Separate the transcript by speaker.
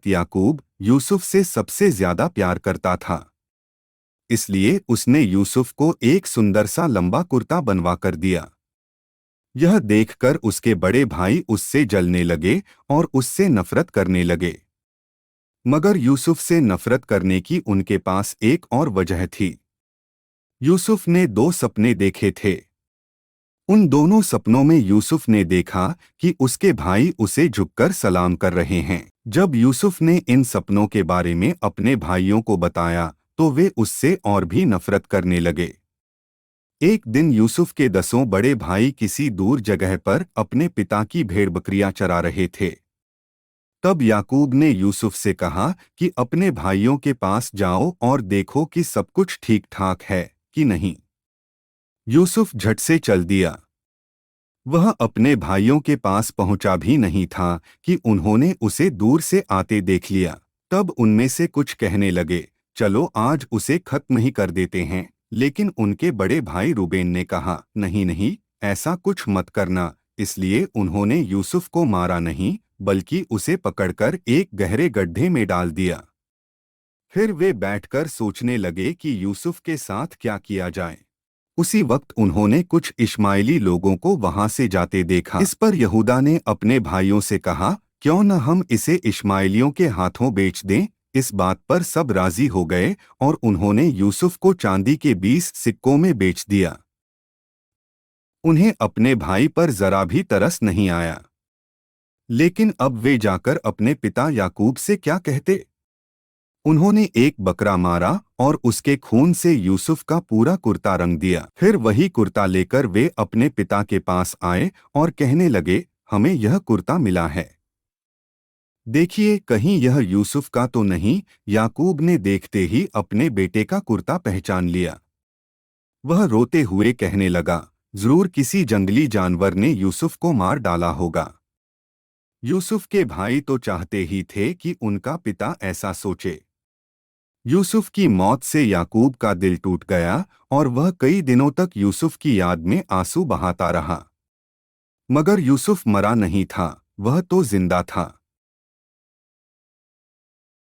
Speaker 1: याकूब यूसुफ से सबसे ज्यादा प्यार करता था, इसलिए उसने यूसुफ को एक सुंदर सा लंबा कुर्ता बनवा कर दिया। यह देखकर उसके बड़े भाई उससे जलने लगे और उससे नफरत करने लगे। मगर यूसुफ से नफरत करने की उनके पास एक और वजह थी। यूसुफ ने दो सपने देखे थे। उन दोनों सपनों में यूसुफ ने देखा कि उसके भाई उसे झुककर सलाम कर रहे हैं। जब यूसुफ ने इन सपनों के बारे में अपने भाइयों को बताया तो वे उससे और भी नफरत करने लगे। एक दिन यूसुफ के 10 बड़े भाई किसी दूर जगह पर अपने पिता की भेड़ बकरियां चरा रहे थे। तब याकूब ने यूसुफ से कहा कि अपने भाइयों के पास जाओ और देखो कि सब कुछ ठीक ठाक है कि नहीं। यूसुफ झट से चल दिया। वह अपने भाइयों के पास पहुंचा भी नहीं था कि उन्होंने उसे दूर से आते देख लिया। तब उनमें से कुछ कहने लगे, चलो आज उसे खत्म ही कर देते हैं। लेकिन उनके बड़े भाई रूबेन ने कहा, नहीं नहीं, ऐसा कुछ मत करना। इसलिए उन्होंने यूसुफ को मारा नहीं, बल्कि उसे पकड़कर एक गहरे गड्ढे में डाल दिया। फिर वे बैठकर सोचने लगे कि यूसुफ के साथ क्या किया जाए। उसी वक्त उन्होंने कुछ इश्माइली लोगों को वहां से जाते देखा। इस पर यहूदा ने अपने भाइयों से कहा, क्यों न हम इसे इश्माइलियों के हाथों बेच दें। इस बात पर सब राजी हो गए और उन्होंने यूसुफ को चांदी के 20 सिक्कों में बेच दिया। उन्हें अपने भाई पर जरा भी तरस नहीं आया। लेकिन अब वे जाकर अपने पिता याकूब से क्या कहते। उन्होंने एक बकरा मारा और उसके खून से यूसुफ का पूरा कुर्ता रंग दिया। फिर वही कुर्ता लेकर वे अपने पिता के पास आए और कहने लगे, हमें यह कुर्ता मिला है। देखिए कहीं यह यूसुफ का तो नहीं। याकूब ने देखते ही अपने बेटे का कुर्ता पहचान लिया। वह रोते हुए कहने लगा, जरूर किसी जंगली जानवर ने यूसुफ को मार डाला होगा। यूसुफ के भाई तो चाहते ही थे कि उनका पिता ऐसा सोचे। यूसुफ की मौत से याकूब का दिल टूट गया और वह कई दिनों तक यूसुफ की याद में आंसू बहाता रहा। मगर यूसुफ मरा नहीं था, वह तो जिंदा था।